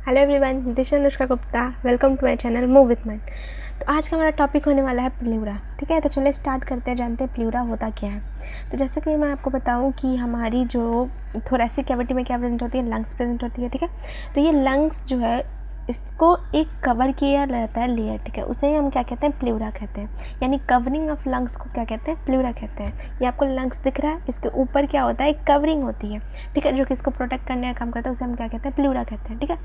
Hello everyone, this is Anushka Gupta. Welcome to my channel move with mind. तो आज का हमारा टॉपिक होने वाला है प्लूरा। ठीक है, तो चलिए स्टार्ट करते हैं, जानते हैं प्लूरा होता क्या है। तो जैसे कि मैं आपको बताऊं कि हमारी जो थोरेसिक कैविटी में क्या प्रेजेंट होती है, लंग्स प्रेजेंट होती है। ठीक है, तो ये लंग्स जो है इसको एक कवर किया रहता है लेयर। ठीक है, उसे हम क्या कहते हैं, प्लूरा कहते हैं। यानी कवरिंग ऑफ लंग्स को क्या कहते हैं, प्लूरा कहते हैं। ये आपको लंग्स दिख रहा है, इसके ऊपर क्या होता है, एक कवरिंग होती है। ठीक है, जो कि इसको प्रोटेक्ट करने का काम करता है, उसे हम क्या कहते हैं, प्लूरा कहते हैं। ठीक है,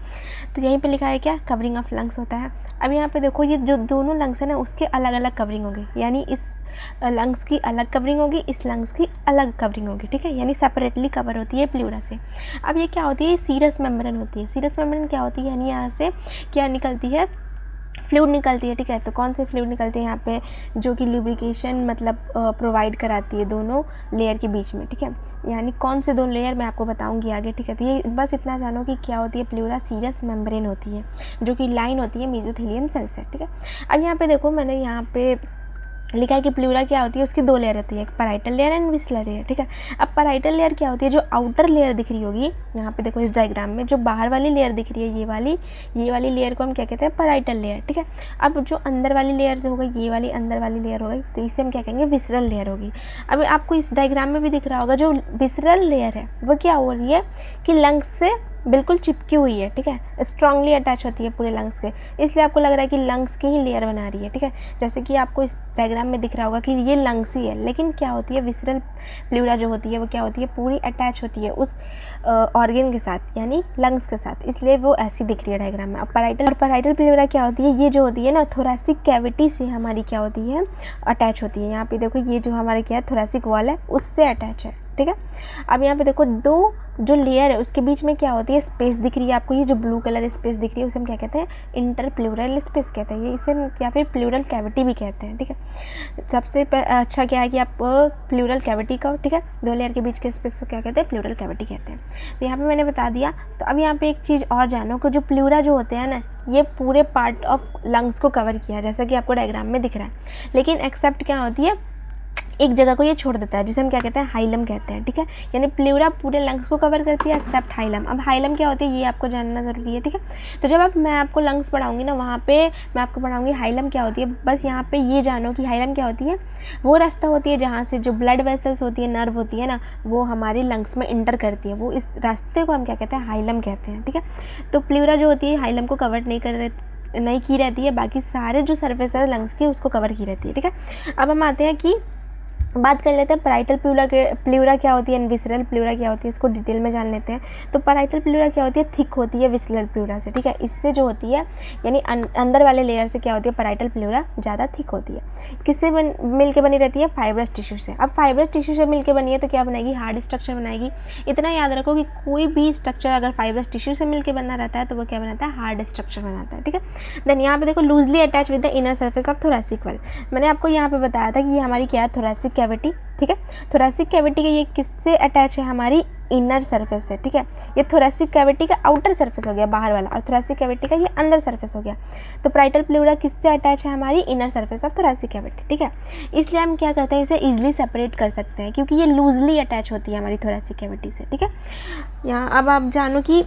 तो यहीं पे लिखा है क्या, कवरिंग ऑफ लंग्स होता है। अब यहाँ पे देखो, ये जो दोनों लंग्स है ना, उसके अलग अलग कवरिंग होगी। यानी इस लंग्स की अलग कवरिंग होगी, इस लंग्स की अलग कवरिंग होगी। ठीक है, यानी सेपरेटली कवर होती है प्लूरा से। अब ये क्या होती है, सीरस मेम्ब्रेन होती है। सीरस मेम्ब्रेन क्या होती है, यानी यहाँ से क्या निकलती है, फ्लूइड निकलती है। ठीक है, तो कौन से फ्लूइड निकलती है यहाँ पे, जो कि लुब्रिकेशन मतलब प्रोवाइड कराती है दोनों लेयर के बीच में। ठीक है, यानी कौन से दो लेयर मैं आपको बताऊंगी आगे। ठीक है, तो ये बस इतना जानो कि क्या होती है प्लूरा, सीरस मेम्ब्रेन होती है, जो कि लाइन होती है मेसोथेलियम सेल से। ठीक है, अब यहाँ पे देखो, मैंने यहाँ पे लिखा है कि प्लूरा क्या होती है, उसकी दो लेयर होती है, एक parietal layer and whistler layer. ठीक है, अब पैराइटल लेयर क्या होती है, जो आउटर लेयर दिख रही होगी यहाँ पे देखो इस डायग्राम में, जो बाहर वाली लेयर दिख रही है, ये वाली लेयर को हम क्या कहते हैं, पैराइटल लेयर। ठीक है, अब जो अंदर वाली लेयर हो गई, ये वाली अंदर वाली लेयर हो गई, तो इसे हम क्या कहेंगे, विसरल लेयर होगी। अब आपको इस डायग्राम में भी दिख रहा होगा, जो विसरल लेयर है वो क्या हो रही है कि लंग्स से बिल्कुल चिपकी हुई है। ठीक है, स्ट्रांगली अटैच होती है पूरे लंग्स के, इसलिए आपको लग रहा है कि लंग्स की ही लेयर बना रही है। ठीक है, जैसे कि आपको इस डायग्राम में दिख रहा होगा कि ये लंग्स ही है, लेकिन क्या होती है, विसरल प्लूरा जो होती है वो क्या होती है, पूरी अटैच होती है उस ऑर्गन के साथ, यानी लंग्स के साथ, इसलिए वो ऐसी दिख रही है डायग्राम में। अब पैराइटल प्लूरा क्या होती है, ये जो होती है ना, थोरेसिक कैविटी से हमारी क्या होती है, अटैच होती है। यहाँ पे देखो, ये जो हमारे क्या है, थोरेसिक वॉल है, उससे अटैच है। ठीक है, अब यहाँ पे देखो, दो जो लेयर है उसके बीच में क्या होती है, स्पेस दिख रही है आपको, ये जो ब्लू कलर स्पेस दिख रही है उसे हम क्या कहते हैं, इंटरप्लूरल स्पेस कहते हैं, ये इसे या फिर प्लूरल कैविटी भी कहते हैं। ठीक है, सबसे अच्छा क्या है कि आप प्लूरल कैविटी का, ठीक है, दो लेयर के बीच के स्पेस को क्या कहते हैं, प्लूरल कैविटी कहते हैं। तो यहाँ पे मैंने बता दिया। तो अब यहाँ पे एक चीज़ और जानो कि जो प्लूरा जो होते हैं ना, ये पूरे पार्ट ऑफ लंग्स को कवर किया, जैसा कि आपको डायग्राम में दिख रहा है, लेकिन एक्सेप्ट क्या होती है, एक जगह को ये छोड़ देता है, जिसे हम क्या कहते हैं, हाइलम कहते हैं। ठीक है, यानी प्लूरा पूरे लंग्स को कवर करती है एक्सेप्ट हाइलम। अब हाइलम क्या होती है, ये आपको जानना ज़रूरी है। ठीक है, तो जब मैं आपको लंग्स पढ़ाऊंगी ना, वहाँ पे मैं आपको पढ़ाऊंगी हाइलम क्या होती है। बस यहाँ पे ये जानो कि हाइलम क्या होती है, वो रास्ता होती है जहाँ से जो ब्लड वेसल्स होती है, नर्व होती है ना, वो हमारे लंग्स में इंटर करती है, वो इस रास्ते को हम क्या कहते हैं, हाइलम कहते हैं। ठीक है, तो प्लूरा जो होती है हाइलम को कवर नहीं की रहती है, बाकी सारे जो सर्फेस है लंग्स की उसको कवर की रहती है। ठीक है, अब हम आते हैं कि बात कर लेते हैं पैराइटल प्लूरा क्या होती है, विसरल प्लूरा क्या होती है, इसको डिटेल में जान लेते हैं। तो पैराइटल प्लूरा क्या होती है, थिक होती है विसरल प्लूरा से। ठीक है, इससे जो होती है, यानी अंदर वाले लेयर से क्या होती है, पैराइटल प्लूरा ज़्यादा थिक होती है। किससे मिल के बनी रहती है, फाइब्रस टिश्यू से। अब फाइब्रस टिश्यू से मिल के बनी है तो क्या बनाएगी, हार्ड स्ट्रक्चर बनाएगी। इतना याद रखो कि कोई भी स्ट्रक्चर अगर फाइब्रस टिश्यू से मिल के बना रहता है तो वो क्या बनाता है, हार्ड स्ट्रक्चर बनाता है। ठीक है, देन यहाँ पे देखो, loosely attach with the inner surface of thoracic wall. मैंने आपको यहाँ पे बताया था कि ये हमारी क्या है, थोरेसिक कैविटी। ठीक है, थोरेसिक कैविटी का ये किससे अटैच है, हमारी इनर सरफेस से। ठीक है, ये थोरेसिक कैविटी का आउटर सरफेस हो गया, बाहर वाला, और थोरेसिक कैविटी का ये अंदर सरफेस हो गया। तो पैराइटल प्लूरा किससे अटैच है, हमारी inner surface of thoracic cavity. ठीक है, इसलिए हम क्या करते हैं, इसे इजीली सेपरेट कर सकते हैं, क्योंकि ये लूजली अटैच होती है हमारी थोरेसिक कैविटी से। ठीक है, यहाँ अब आप जानो कि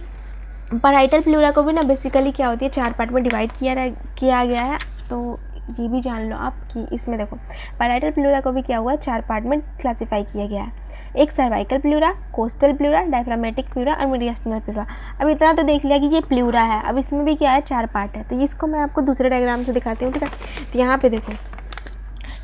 पैराइटल प्लूरा को भी ना बेसिकली क्या होती है, चार पार्ट में डिवाइड किया गया है। तो ये भी जान लो आप कि इसमें देखो, पैराइटल प्लूरा को भी क्या हुआ है, चार पार्ट में क्लासिफाई किया गया है। एक cervical pleura, coastal pleura, diaphragmatic pleura और मीडियास्टिनल प्लूरा। अब इतना तो देख लिया कि ये प्लूरा है, अब इसमें भी क्या है, चार पार्ट है। तो इसको मैं आपको दूसरे डायग्राम से दिखाती हूँ। ठीक है, तो यहाँ पे देखो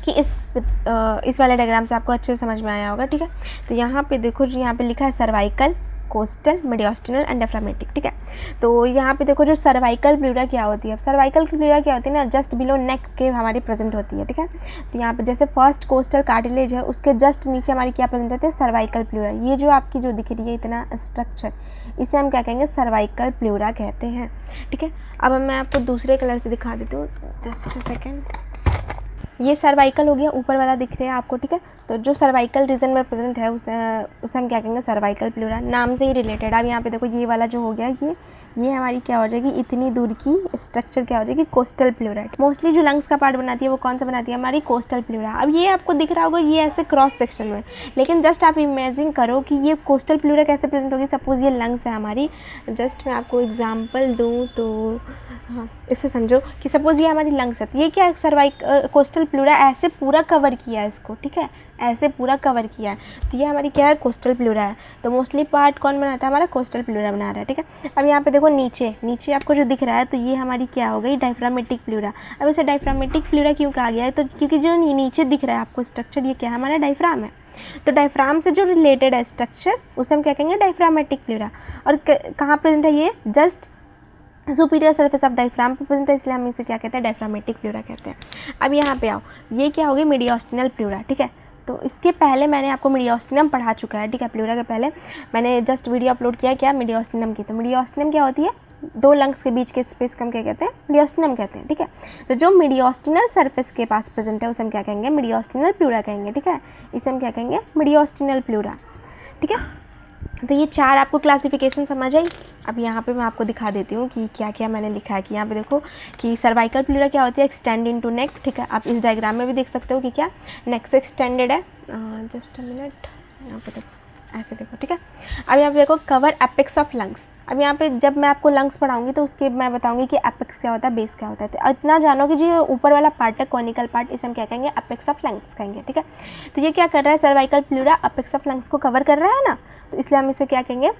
कि इस वाले डायग्राम से आपको अच्छे से समझ में आया होगा। ठीक है, तो यहाँ पे देखो जी, यहाँ पे लिखा है cervical, coastal, mediastinal and diaphragmatic. ठीक है, तो यहाँ पे देखो, जो सर्वाइकल प्लूरा क्या होती है, सर्वाइकल प्लूरा क्या होती है ना, जस्ट बिलो नेक के हमारी प्रेजेंट होती है। ठीक है, तो यहाँ पे जैसे फर्स्ट कोस्टल कार्टिलेज है, उसके जस्ट नीचे हमारी क्या प्रेजेंट होती है, सर्वाइकल प्लूरा। ये जो आपकी जो दिख रही है इतना स्ट्रक्चर, इसे हम क्या कहेंगे, सर्वाइकल प्लूरा कहते हैं। ठीक है, अब मैं आपको दूसरे कलर से दिखा देती हूँ, जस्ट अ सेकेंड। ये सर्वाइकल हो गया, ऊपर वाला दिख रहा है आपको। ठीक है, तो जो सर्वाइकल रीजन में प्रेजेंट है उसे हम क्या कहेंगे, सर्वाइकल प्लूरा, नाम से ही रिलेटेड। अब यहाँ पे देखो ये वाला जो हो गया ये हमारी क्या हो जाएगी, इतनी दूर की स्ट्रक्चर क्या हो जाएगी, कोस्टल प्लूरा। मोस्टली जो लंग्स का पार्ट बनाती है वो कौन सा बनाती है, हमारी कोस्टल प्लूरा। अब ये आपको दिख रहा होगा ये ऐसे क्रॉस सेक्शन में, लेकिन जस्ट आप इमेजिन करो कि ये कोस्टल प्लूरा कैसे प्रेजेंट होगी। सपोज़ ये लंग्स है हमारी, जस्ट मैं आपको एग्जाम्पल दूँ तो हाँ, इससे समझो कि सपोज़ ये हमारी लंग्स है, तो ये क्या कोस्टल प्लूरा ऐसे पूरा कवर किया है इसको, ठीक है, ऐसे पूरा कवर किया है, तो ये हमारी क्या है, कोस्टल प्लूरा है। तो मोस्टली पार्ट कौन बनाता है, हमारा कोस्टल प्लूरा बना रहा है, ठीक है। अब यहाँ पे देखो नीचे आपको जो दिख रहा है, तो ये हमारी क्या हो गई, डायफ्रामेटिक प्लूरा। अब इसे डायफ्रामेटिक प्लूरा क्यों कहा गया है, तो क्योंकि जो नीचे दिख रहा है आपको स्ट्रक्चर, ये क्या है, हमारा डायफ्राम है। तो डायफ्राम से जो रिलेटेड है स्ट्रक्चर, उसे हम क्या कहेंगे, डायफ्रामेटिक प्लूरा। और कहाँ प्रेजेंट है, ये just superior surface of diaphragm पे प्रेजेंट है, इसलिए हम इसे क्या कहते हैं, डायफ्रामेटिक प्लूरा कहते हैं। अब यहाँ पे आओ, ये क्या होगी, मीडियोस्टिनल प्लूरा, ठीक है। तो इसके पहले मैंने आपको मीडियोस्टिनम पढ़ा चुका है, ठीक है। प्लूरा के पहले मैंने जस्ट वीडियो अपलोड किया क्या, मीडियोस्टिनम की। तो मीडियोस्टिनम क्या होती है, दो लंग्स के बीच के स्पेस को हम क्या कहते हैं, मीडियोस्टिनम कहते हैं, ठीक है। तो जो मीडियोस्टिनल सरफेस के पास प्रेजेंट है उसे हम क्या कहेंगे, मीडियोस्टिनल प्लूरा कहेंगे, ठीक है। इसे हम क्या कहेंगे, मीडियोस्टिनल प्लूरा, ठीक है। तो ये चार आपको क्लासिफिकेशन समझ आई। अब यहाँ पे मैं आपको दिखा देती हूँ कि क्या क्या मैंने लिखा है। कि यहाँ पे देखो कि सर्वाइकल प्लूरा क्या होती है, एक्सटेंड इनटू नेक, ठीक है। आप इस डायग्राम में भी देख सकते हो कि क्या नेक से एक्सटेंडेड है। जस्ट अ मिनट, यहाँ पे देखो, ऐसे देखो, ठीक है। अब यहाँ पे देखो कवर एपेक्स ऑफ लंग्स। अब यहाँ पे जब मैं आपको लंग्स पढ़ाऊंगी तो उसके मैं बताऊंगी कि एपेक्स क्या होता है, बेस क्या होता है। तो इतना जानो कि जो ऊपर वाला पार्ट है, कॉनिकल पार्ट, इसे हम क्या कहेंगे, एपेक्स ऑफ लंग्स कहेंगे, ठीक है। तो ये क्या कर रहा है, cervical pleura apex of lungs को कवर कर रहा है ना, तो इसलिए हम इसे क्या कहेंगे,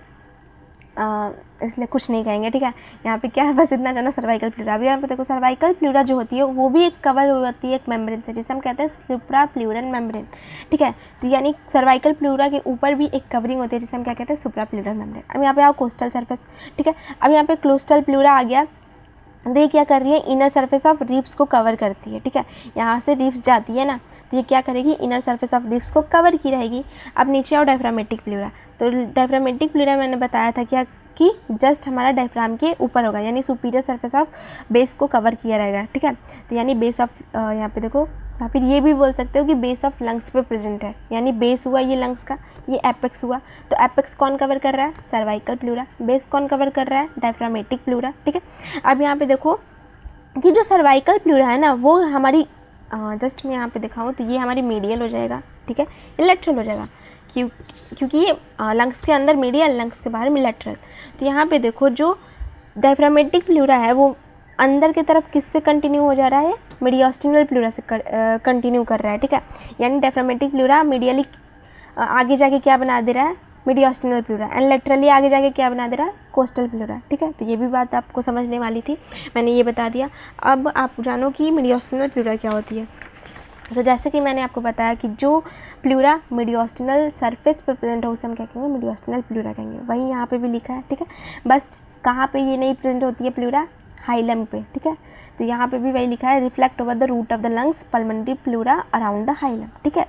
इसलिए कुछ नहीं कहेंगे, ठीक है। यहाँ पे क्या है, बस इतना जानो, सर्वाइकल प्लूरा। अभी यहाँ पे देखो सर्वाइकल प्लूरा जो होती है वो भी एक कवर होती है एक मेम्ब्रेन से, जिसे हम कहते हैं सुप्रा प्लूरल मेम्ब्रेन, ठीक है। तो यानी सर्वाइकल प्लूरा के ऊपर भी एक कवरिंग होती है जिसे हम क्या कहते हैं, सुप्रा प्लूरल मेम्ब्रेन। अब यहाँ पे आओ कोस्टल सरफेस, ठीक है। अब यहाँ पे कोस्टल प्लूरा आ गया, तो ये क्या कर रही है, इनर सरफेस ऑफ रिब्स को कवर करती है, ठीक है। यहाँ से रिब्स जाती है ना, तो ये क्या करेगी, इनर सरफेस ऑफ रिब्स को कवर की रहेगी। अब नीचे आओ डायफ्रामेटिक प्लूरा। तो डायफ्रामेटिक प्लूरा मैंने बताया था क्या कि जस्ट हमारा डायफ्राम के ऊपर होगा, यानी सुपीरियर सरफेस ऑफ बेस को कवर किया रहेगा, ठीक है। तो यानी बेस ऑफ यहाँ पे देखो, या फिर ये भी बोल सकते हो कि बेस ऑफ लंग्स पे प्रेजेंट है, यानी बेस हुआ ये लंग्स का, ये एपेक्स हुआ। तो एपेक्स कौन कवर कर रहा है, सर्वाइकल प्लूरा। बेस कौन कवर कर रहा है, डायफ्रामेटिक प्लूरा, ठीक है। अब यहाँ पे देखो कि जो सर्वाइकल प्लूरा है ना, वो हमारी जस्ट मैं यहाँ पे दिखाऊँ तो ये हमारी मीडियल हो जाएगा, ठीक है, ये लेटरल हो जाएगा, क्योंकि ये लंग्स के अंदर मीडियल, लंग्स के बाहर में लेटरल। तो यहाँ पे देखो जो डायफ्रामेटिक प्लूरा है वो अंदर की तरफ किससे कंटिन्यू हो जा रहा है, मीडियोस्टिनल प्लूरा से कंटिन्यू कर रहा है, ठीक है। यानी डायफ्रामेटिक प्लूरा मीडियली आगे जाके क्या बना दे रहा है, मीडियोस्टिनल प्लूरा, एंड लेटरली आगे जाके क्या बना दे रहा है, कोस्टल प्लूरा, ठीक है। तो ये भी बात आपको समझने वाली थी, मैंने ये बता दिया। अब आप जानो कि मीडियोस्टिनल प्लूरा क्या होती है। तो जैसे कि मैंने आपको बताया कि जो प्लूरा मीडियोस्टिनल सरफेस पर प्रेजेंट हो उसे हम क्या कहेंगे, मीडियोस्टिनल प्लूरा कहेंगे। वही यहाँ पे भी लिखा है, ठीक है। बस कहाँ पे ये नहीं प्रेजेंट होती है प्लूरा, हाइलम पे, ठीक है। तो यहाँ पे भी वही लिखा है, reflect over the root of the lungs pulmonary pleura around the hilum, ठीक है।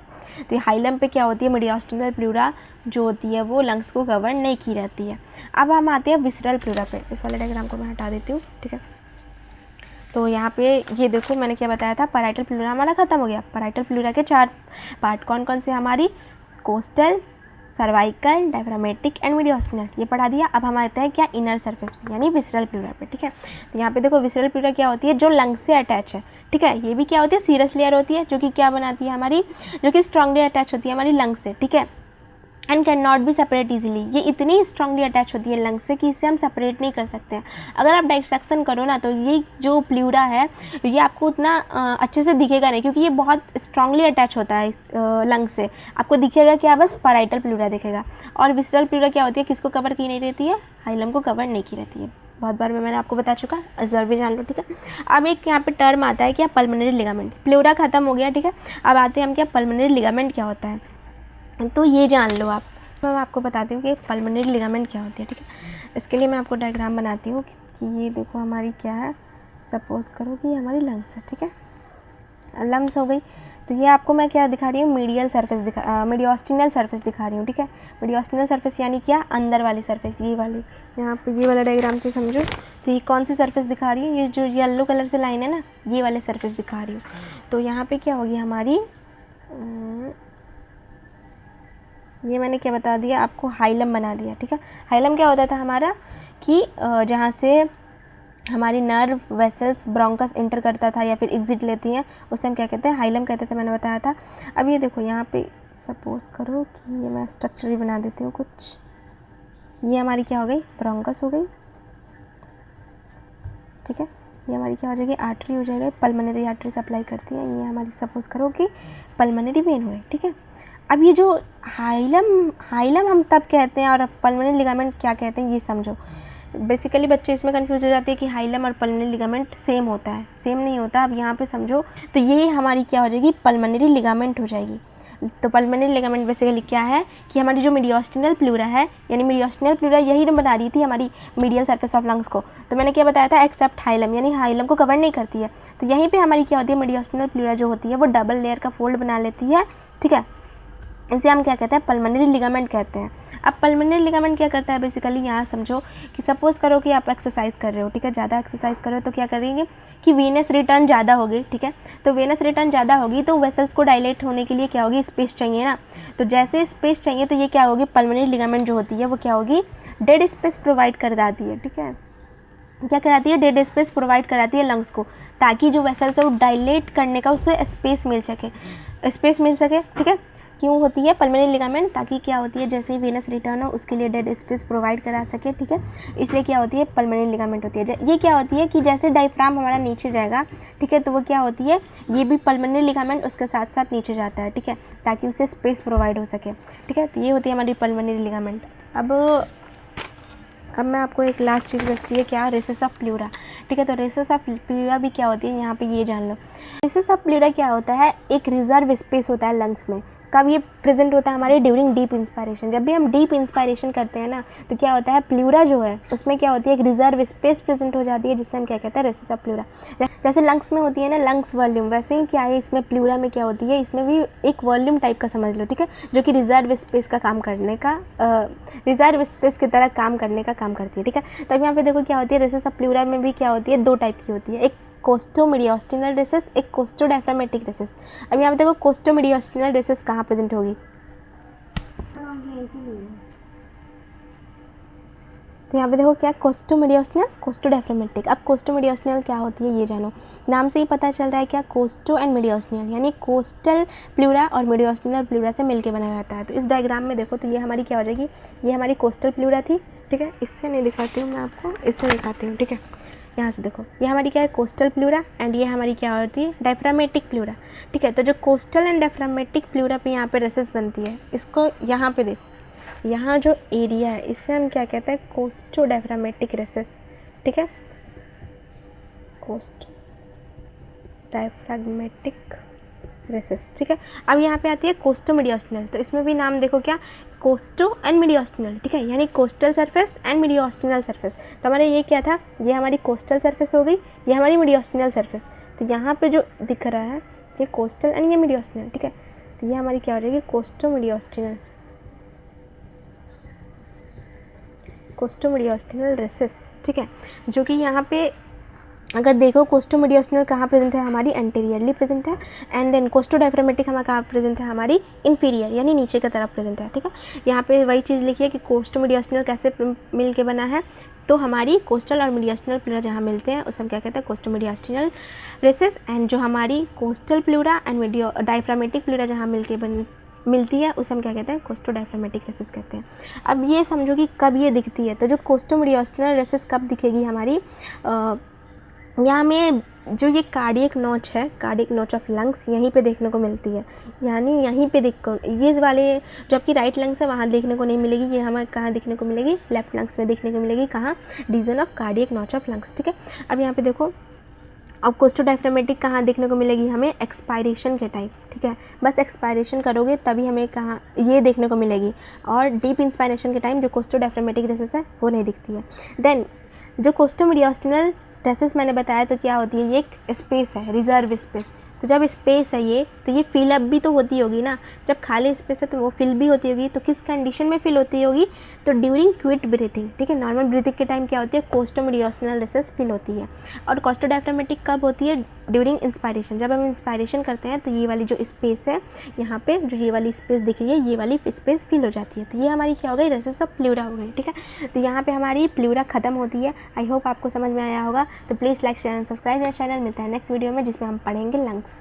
तो हाइलम पे क्या होती है, मीडियोस्टिनल प्लूरा जो होती है वो लंग्स को कवर नहीं की रहती है। अब हम आते हैं विसरल प्लूरा पे। इस वाले डायग्राम को मैं हटा देती हूँ, ठीक है। तो यहाँ पे ये देखो मैंने क्या बताया था, पैराइटल प्लूरा हमारा खत्म हो गया। पैराइटल प्लूरा के चार पार्ट कौन कौन से, हमारी कोस्टल, सर्वाइकल, डायफ्रामेटिक एंड मीडियोस्टिनल, ये पढ़ा दिया। अब हम आते हैं क्या, इनर सरफेस पे, यानी विसरल प्लूरा पे, ठीक है। तो यहाँ पे देखो विसरल प्लूरा क्या होती है, जो लंग्स से अटैच है, ठीक है। ये भी क्या होती है, सीरस लेयर होती है, जो कि क्या बनाती है हमारी, जो कि स्ट्रांगली अटैच होती है हमारी लंग्स से, ठीक है। And can not be separate easily, ये इतनी स्ट्रांगली अटैच होती है लंग्स से कि इसे हम सेपरेट नहीं कर सकते हैं। अगर आप डाइसेक्शन करो ना तो ये जो प्लूरा है ये आपको उतना अच्छे से दिखेगा नहीं, क्योंकि ये बहुत स्ट्रांगली अटैच होता है इस लंग्स से। आपको दिखेगा क्या, बस पैराइटल प्लूरा दिखेगा। और विसरल प्लूरा क्या होती है, किसको कवर की नहीं रहती है, हाइलम को कवर नहीं की रहती है। बहुत बार मैंने आपको बता चुका, अजर भी जान लो, ठीक है। अब एक यहाँ पे टर्म आता है क्या, पल्मोनरी लिगामेंट। प्लूरा खत्म हो गया, ठीक है। अब आते हैं हम क्या, पल्मोनरी लिगामेंट क्या होता है, तो ये जान लो आप। मैं आपको बताती हूँ कि पल्मोनरी लिगामेंट क्या होती है, ठीक है। इसके लिए मैं आपको डायग्राम बनाती हूँ कि ये देखो हमारी क्या है, सपोज़ करो कि हमारी लंग्स है, ठीक है, लंग्स हो गई। तो ये आपको मैं क्या दिखा रही हूँ, मीडियल सरफेस मीडियोस्टिनल सरफेस दिखा रही हूँ, ठीक है। मीडियोस्टिनल सरफेस यानी क्या, अंदर वाली सरफेस, ये वाली, यहाँ पे ये वाला डायग्राम से समझो। तो ये कौन सी सरफेस दिखा रही है, ये जो येलो कलर से लाइन है ना, ये वाले सरफेस दिखा रही हूँ। तो यहाँ पे क्या होगी हमारी, ये मैंने क्या बता दिया आपको, हाइलम बना दिया, ठीक है। हाइलम क्या होता था हमारा कि जहाँ से हमारी नर्व वेसल्स ब्रोंकस इंटर करता था या फिर एग्जिट लेती हैं, उसे हम क्या कहते हैं, हाइलम कहते थे, मैंने बताया था। अब ये देखो यहाँ पे सपोज करो कि ये मैं स्ट्रक्चर ही बना देती हूँ कुछ, ये हमारी क्या हो गई, ब्रोंकस हो गई, ठीक है। ये हमारी क्या हो जाएगी, आर्टरी हो जाएगी, पल्मोनरी आर्टरी सप्लाई करती है, ये हमारी सपोज करो कि पल्मोनरी वेन हुए, ठीक है। अब ये जो हाइलम हम तब कहते हैं और पल्मोनरी लिगामेंट क्या कहते हैं ये समझो। बेसिकली बच्चे इसमें कंफ्यूज हो जाते हैं कि हाइलम और पल्मोनरी लिगामेंट सेम होता है, सेम नहीं होता। अब यहाँ पे समझो तो ये हमारी क्या हो जाएगी, पल्मोनरी लिगामेंट हो जाएगी। तो पल्मोनरी लिगामेंट बेसिकली क्या है कि हमारी जो मीडियोस्टिनल प्लूरा है, यानी मीडियोस्टिनल प्लूरा यही बना रही थी हमारी मीडियल सरफेस ऑफ लंग्स को। तो मैंने क्या बताया था, एक्सेप्ट हाइलम, यानी हाइलम को कवर नहीं करती है। तो यहीं पे हमारी क्या होती है, मीडियोस्टिनल प्लूरा जो होती है वो डबल लेयर का फोल्ड बना लेती है, ठीक है। इसे हम क्या कहते हैं, पल्मोनरी लिगामेंट कहते हैं। अब पल्मोनरी लिगामेंट क्या करता है, बेसिकली यहाँ समझो कि सपोज करो कि आप एक्सरसाइज कर रहे हो, ठीक है, ज़्यादा एक्सरसाइज कर रहे हो तो क्या करेंगे कि वीनस रिटर्न ज़्यादा होगी, ठीक है। तो वीनस रिटर्न ज़्यादा होगी तो वेसल्स को डायलेट होने के लिए क्या होगी, स्पेस चाहिए ना। तो जैसे स्पेस चाहिए तो ये क्या होगी, पल्मोनरी लिगामेंट जो होती है वो क्या होगी, डेड स्पेस प्रोवाइड कर देती है, ठीक है। क्या कराती है, डेड स्पेस प्रोवाइड कराती है लंग्स को, ताकि जो वेसल्स है वो डायलेट करने का उससे स्पेस मिल सके, ठीक है। क्यों होती है पल्मोनरी लिगामेंट, ताकि क्या होती है, जैसे ही वेनस रिटर्न हो उसके लिए डेड स्पेस प्रोवाइड करा सके, ठीक है। इसलिए क्या होती है, पल्मोनरी लिगामेंट होती है। ये क्या होती है कि जैसे डायफ्राम हमारा नीचे जाएगा, ठीक है, तो वो क्या होती है, ये भी पल्मोनरी लिगामेंट उसके साथ साथ नीचे जाता है, ठीक है, ताकि उसे स्पेस प्रोवाइड हो सके, ठीक है। तो ये होती है हमारी पल्मोनरी लिगामेंट। अब मैं आपको एक लास्ट चीज़ बचती है, क्या, रेसेस ऑफ प्लूरा, ठीक है। तो रेसेस ऑफ प्लूरा भी क्या होती है, यहाँ पे ये जान लो। रेसेस ऑफ प्लूरा क्या होता है, एक रिजर्व स्पेस होता है लंग्स में। कब ये प्रेजेंट होता है हमारे, ड्यूरिंग डीप इंस्पायरेशन। जब भी हम डीप इंस्पायरेशन करते हैं ना, तो क्या होता है, प्लूरा जो है उसमें क्या होती है, एक रिजर्व स्पेस प्रेजेंट हो जाती है, जिससे हम क्या कहते हैं, रेसेस ऑफ प्लूरा। जैसे लंग्स में होती है ना लंग्स वॉल्यूम, वैसे ही क्या है इसमें प्लूरा में क्या होती है, इसमें भी एक वॉल्यूम टाइप का समझ लो, ठीक है, जो कि रिजर्व स्पेस का काम करने का, रिजर्व स्पेस की तरह काम करने का काम करती है, ठीक है। तब यहाँ पे देखो क्या होती है, रेसेस ऑफ प्लूरा में भी क्या होती है, दो टाइप की होती है, एक कोस्टोमीडियोस्टिनल रेसेस, एक कोस्टोडायफ्रामेटिक रेसेस। अब यहाँ पे देखो कोस्टोमीडियोस्टिनल रेसेस कहाँ प्रेजेंट होगी, तो यहाँ पे देखो क्या, कोस्टोमीडियोस्टिनल, कोस्टोडायफ्रामेटिक। अब कोस्टोमीडियोस्टिनल क्या होती है ये जानो, नाम से ही पता चल रहा है क्या, कोस्टो एंड मीडियोस्टिनल, यानी कोस्टल प्लूरा और मीडियोस्टिनल प्लूरा से मिलके बना रहता है। तो इस डायग्राम में देखो तो ये हमारी क्या हो जाएगी, ये हमारी कोस्टल प्लूरा थी, ठीक है। इससे नहीं दिखाती हूँ मैं आपको, इससे दिखाती हूँ, ठीक है। यहाँ से देखो ये हमारी क्या है, कोस्टल प्लूरा, एंड ये हमारी क्या होती है, डायफ्रामेटिक प्लूरा, ठीक है। तो जो कोस्टल एंड डायफ्रामेटिक प्लूरा पे यहाँ पे रेसेस बनती है, इसको यहाँ पे देखो, यहाँ जो एरिया है इसे हम क्या कहते हैं, कोस्टो डायफ्रामेटिक रेसेस, ठीक है, कोस्टो डायफ्रामेटिक रेसेस, ठीक है। अब यहाँ पे आती है कोस्टो मीडियोस्टिनल, तो इसमें भी नाम देखो क्या, कोस्टो एंड मीडियोस्टिनल, ठीक है, यानी कोस्टल सरफेस एंड मीडियोस्टिनल सरफेस। तो हमारे ये क्या था, ये हमारी कोस्टल सरफेस हो गई, ये हमारी मीडियोस्टिनल सरफेस। तो यहाँ पे जो दिख रहा है ये कोस्टल एंड ये मीडियोस्टिनल, ठीक है। तो ये हमारी क्या हो जाएगी, कोस्टो मीडियोस्टिनल रेसेस, ठीक है। जो कि यहाँ पे अगर देखो कोस्टोमीडियोस्टिनल कहाँ प्रेजेंट है, हमारी एंटीरियरली प्रेजेंट है, एंड देन कोस्टोडायफ्रामेटिक हमारा कहाँ प्रेजेंट है, हमारी इंफीरियर यानी नीचे की तरफ प्रेजेंट है, ठीक है। यहाँ पे वही चीज़ लिखी है कि कोस्टोमीडियोस्टिनल कैसे मिल के बना है, तो हमारी कोस्टल और मीडियोस्टिनल प्लूरा जहाँ मिलते हैं उसे हम क्या कहते हैं, कोस्टोमीडियोस्टिनल रेसेस। एंड जो हमारी coastal pleura and diaphragmatic pleura जहाँ मिलती है उसे हम क्या कहते हैं, कोस्टोडायफ्रामेटिक रेसेस कहते हैं। अब ये समझो कि कब ये दिखती है, तो जो कोस्टोमीडियोस्टिनल रेसेस कब दिखेगी हमारी, यहाँ में जो ये कार्डियक नॉच है, कार्डियक नॉच ऑफ लंग्स यहीं पे देखने को मिलती है, यानी यहीं पे ये वाले जो आपकी राइट लंग्स है वहाँ देखने को नहीं मिलेगी, ये हमें कहाँ देखने को मिलेगी, लेफ्ट लंग्स में देखने को मिलेगी, कहाँ, region of cardiac notch of lungs, ठीक है। अब यहाँ पे देखो, अब कोस्टोडायफ्रामेटिक कहाँ देखने को मिलेगी हमें, एक्सपायरेशन के टाइम, ठीक है, बस एक्सपायरेशन करोगे तभी हमें कहाँ ये देखने को मिलेगी, और डीप इंस्पायरेशन के टाइम जो कोस्टोडायफ्रामेटिक रेसेस है वो नहीं दिखती है। देन जो कोस्टोमीडियोस्टिनल रेसेस मैंने बताया तो क्या होती है, ये एक स्पेस है, रिजर्व स्पेस। तो जब स्पेस है ये, तो ये फिल अप भी तो होती होगी ना, जब खाली स्पेस है तो वो फिल भी होती होगी, तो किस कंडीशन में फिल होती होगी, तो ड्यूरिंग क्विट ब्रीथिंग, ठीक है। नॉर्मल ब्रीथिंग के टाइम क्या होती है, कोस्टोमीडियोस्टिनल रेसेस फिल होती है। और कोस्टोडायफ्रामेटिक कब होती है, ड्यूरिंग इंस्पायरेशन, जब हम इंस्पायरेशन करते हैं तो ये वाली जो स्पेस है यहाँ पे, जो ये वाली स्पेस दिख रही है, ये वाली स्पेस फिल हो जाती है। तो ये हमारी क्या हो गई, रेसेस ऑफ प्लूरा हो गई। ठीक है, तो यहाँ पे हमारी प्लूरा ख़त्म होती है। आई होप आपको समझ में आया होगा। तो please like share and subscribe मेरा चैनल। मिलता है नेक्स्ट वीडियो में जिसमें हम पढ़ेंगे लंग्स।